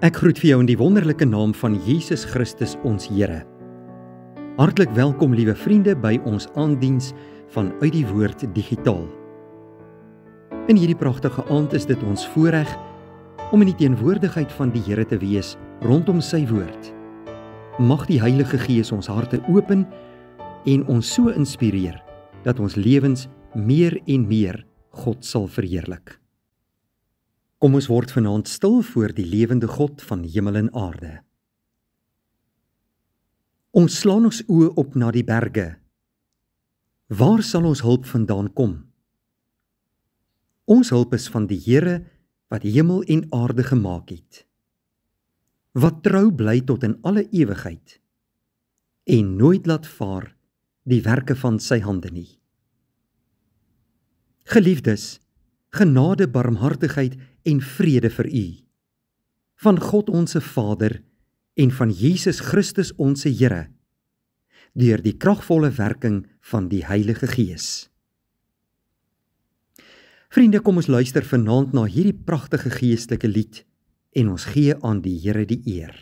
Ek groet vir jou in die wonderlike naam van Jesus Christus ons Here. Hartlik welkom liewe vriende by ons aandiens van Uit die Woord Digitaal. In hierdie pragtige aand is dit ons voorreg om in die teenwoordigheid van die Here te wees rondom sy woord. Mag die Heilige Gees ons harte open en ons so inspireer dat ons lewens meer en meer God sal verheerlik. Kom ons word vanaand stil voor die lewende God van hemel en aarde. Ons slaan ons oë op na die berge. Waar sal ons hulp vandaan kom? Ons hulp is van die Here wat hemel en aarde gemaak het, wat trou bly tot in alle ewigheid en nooit laat vaar die werke van sy hande nie. Geliefdes, genade, barmhartigheid en vrede vir u, van God onse Vader en van Jesus Christus onse Here, deur die kragvolle werking van die Heilige Gees. Vriende, kom ons luister vanaand na hierdie pragtige geestelike lied en ons gee aan die Here die eer.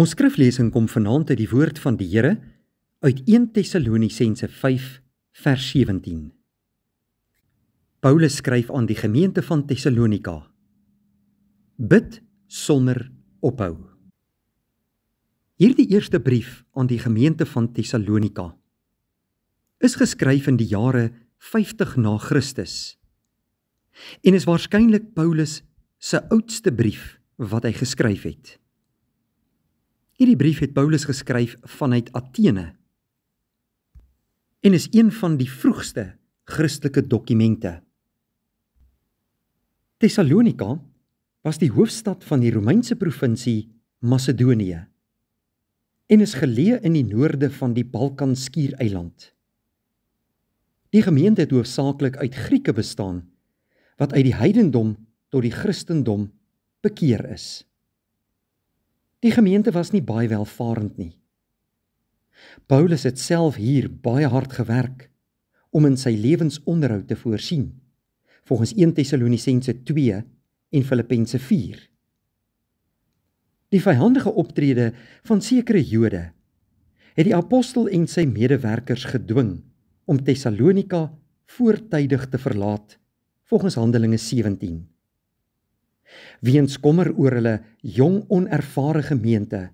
Ons skriflesing kom vanaand uit die woord van die Here uit 1 Tessalonisense 5 vers 17. Paulus skryf aan die gemeente van Tessalonika: Bid sonder ophou. Hierdie eerste brief aan die gemeente van Tessalonika is geskryf in die jare 50 na Christus en is waarskynlik Paulus se oudste brief wat hy geskryf het. Hierdie brief het Paulus geskryf vanuit Athene en is een van die vroegste Christelike dokumente. Tessalonika was die hoofstad van die Romeinse provinsie Macedonië en is geleë in die noorde van die Balkan skiereiland. Die gemeente het hoofsaaklik uit Grieke bestaan, wat uit die heidendom tot die Christendom bekeer is. Die gemeente was nie baie welvarend nie. Paulus het self hier baie hard gewerk om in sy lewensonderhoud te voorsien, volgens 1 Tessalonisense 2 en Filippense 4. Die vyhandige optrede van sekere Jode het die apostel en sy medewerkers gedwing om Tessalonika voortydig te verlaat, volgens Handelinge 17. Weens kommer oor hulle jong onervare gemeente,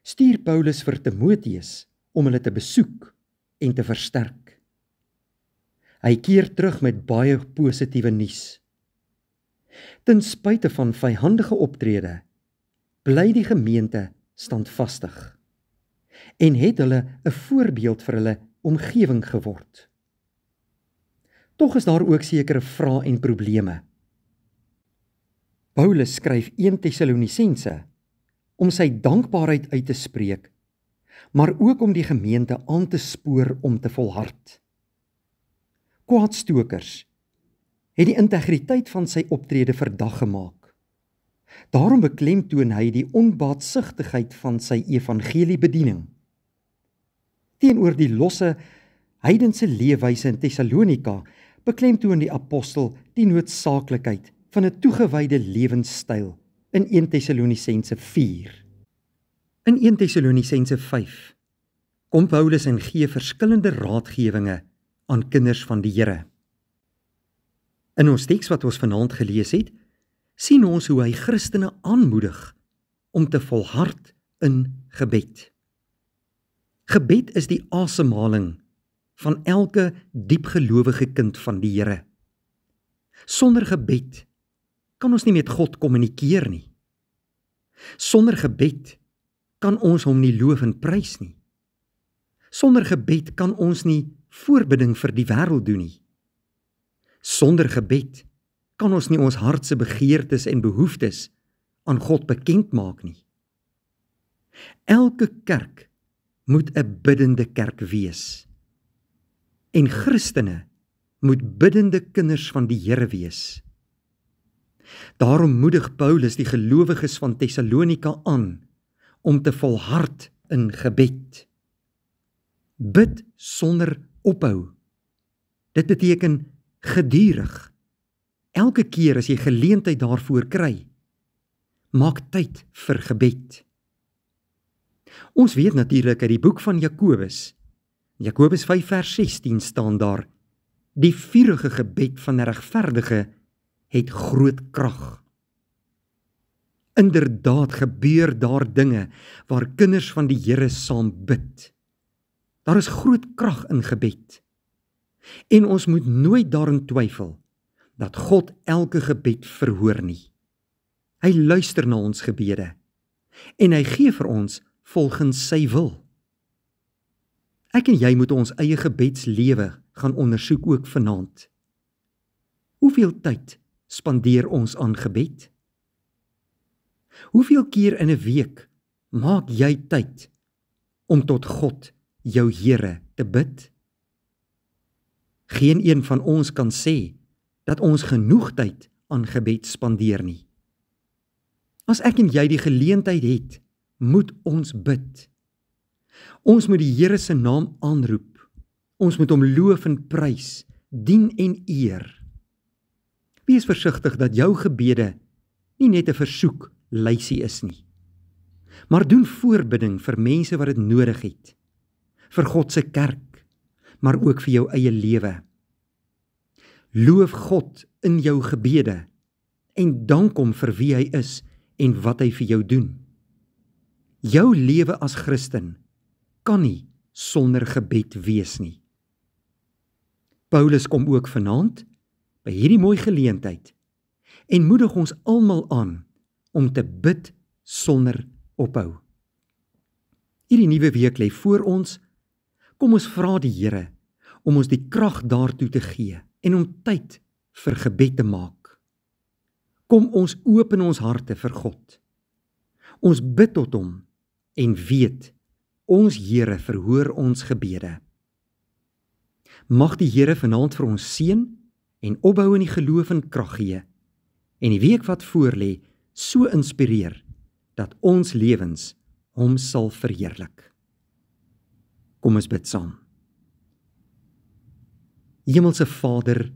stuur Paulus vir Timoteus om hulle te besoek en te versterk. Hy keer terug met baie positiewe nuus. Ten spyte van vyhandige optrede, bly die gemeente standvastig en het hulle 'n voorbeeld vir hulle omgewing geword. Tog is daar ook sekere vrae en probleme. Paulus skryf 1 Tessalonisense om sy dankbaarheid uit te spreek, maar ook om die gemeente aan te spoor om te volhard. Kwaadstokers het die integriteit van sy optrede verdag gemaak. Daarom beklemtoon hy die onbaatsigtigheid van sy evangeliebediening. Teenoor die losse heidense leefwyse in Tessalonika beklemtoon die apostel die noodsaaklikheid van 'n toegewyde lewenstyl in 1 Tessalonisense 4. In 1 Tessalonisense 5 kom Paulus en gee verskillende raadgewinge aan kinders van die Here. In ons teks wat ons vanaand gelees het, sien ons hoe hy Christene aanmoedig om te volhard in gebed. Gebed is die asemhaling van elke diepgelowige kind van die Here. Sonder gebed kan ons nie met God kommunikeer nie. Sonder gebed kan ons hom nie loof en prys nie. Sonder gebed kan ons nie voorbidding vir die wêreld doen nie. Sonder gebed kan ons nie ons hart se begeertes en behoeftes aan God bekend maak nie. Elke kerk moet 'n biddende kerk wees. En Christene moet biddende kinders van die Here wees. Daarom moedig Paulus die gelowiges van Tessalonika aan om te volhard in gebed. Bid sonder ophou. Dit beteken gedurig. Elke keer as jy geleentheid daarvoor kry, maak tyd vir gebed. Ons weet natuurlik uit die boek van Jakobus, Jakobus 5 vers 16 staan daar, die vurige gebed van 'n regverdige het groot krag. Inderdaad gebeur daar dinge waar kinders van die Here saam bid. Daar is groot krag in gebed. En ons moet nooit daarin twyfel dat God elke gebed verhoor nie. Hy luister na ons gebede en hy gee vir ons volgens sy wil. Ek en jy moet ons eie gebedslewe gaan ondersoek ook vanaand. Hoeveel tyd spandeer ons aan gebed? Hoeveel keer in 'n week maak jy tyd om tot God, jou Here, te bid? Geen een van ons kan sê dat ons genoeg tyd aan gebed spandeer nie. As ek en jy die geleentheid het, moet ons bid. Ons moet die Here se naam aanroep. Ons moet hom loof en prys, dien en eer. Wees versigtig dat jou gebede nie net 'n versoeklysie is nie, maar doen voorbidding vir mense wat dit nodig het, vir God se kerk, maar ook vir jou eie lewe. Loof God in jou gebede en dank hom vir wie hy is en wat hy vir jou doen. Jou lewe as Christen kan nie sonder gebed wees nie. Paulus kom ook vanaand by hierdie mooi geleentheid en moedig ons almal aan om te bid sonder ophou. Hierdie nuwe week lê voor ons. Kom ons vra die Here om ons die krag daartoe te gee en om tyd vir gebed te maak. Kom ons open ons harte vir God. Ons bid tot hom en weet, ons Here verhoor ons gebede. Mag die Here vanaand vir ons seën en opbou in die geloof en krag gee, en die week wat voorlê so inspireer, dat ons lewens hom sal verheerlik. Kom ons bid saam. Hemelse Vader,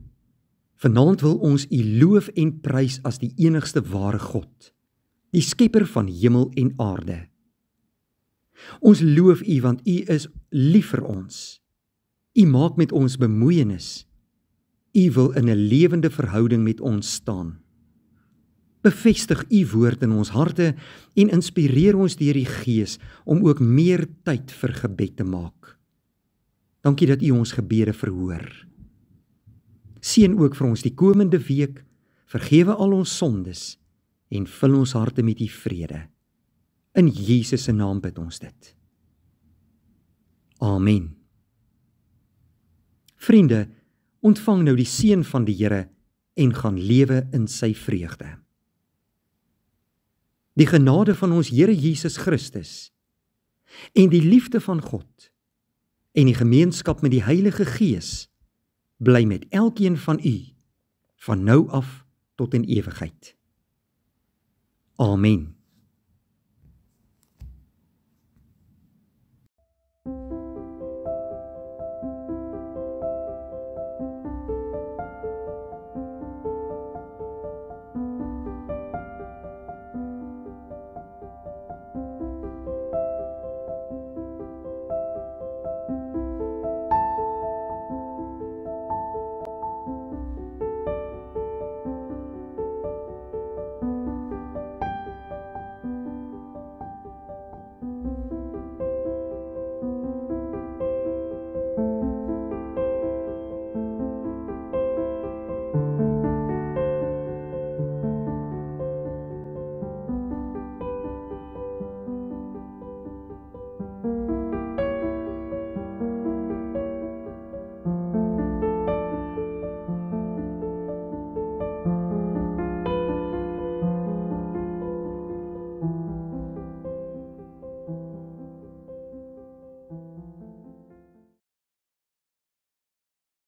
vanaand wil ons U loof en prys as die enigste ware God, die skepper van hemel en aarde. Ons loof U want U is lief vir ons. U maak met ons bemoeienis. U wil in 'n lewende verhouding met ons staan. Bevestig U woord in ons harte en inspireer ons deur die Gees om ook meer tyd vir gebed te maak. Dankie dat U ons gebede verhoor. Seën ook vir ons die komende week, vergewe al ons sondes en vul ons harte met U vrede. In Jesus se naam bid ons dit. Amen. Vriende, ontvang nou die seën van die Here en gaan lewe in sy vreugde. Die genade van ons Here Jesus Christus en die liefde van God en die gemeenskap met die Heilige Gees bly met elkeen van u van nou af tot in ewigheid. Amen.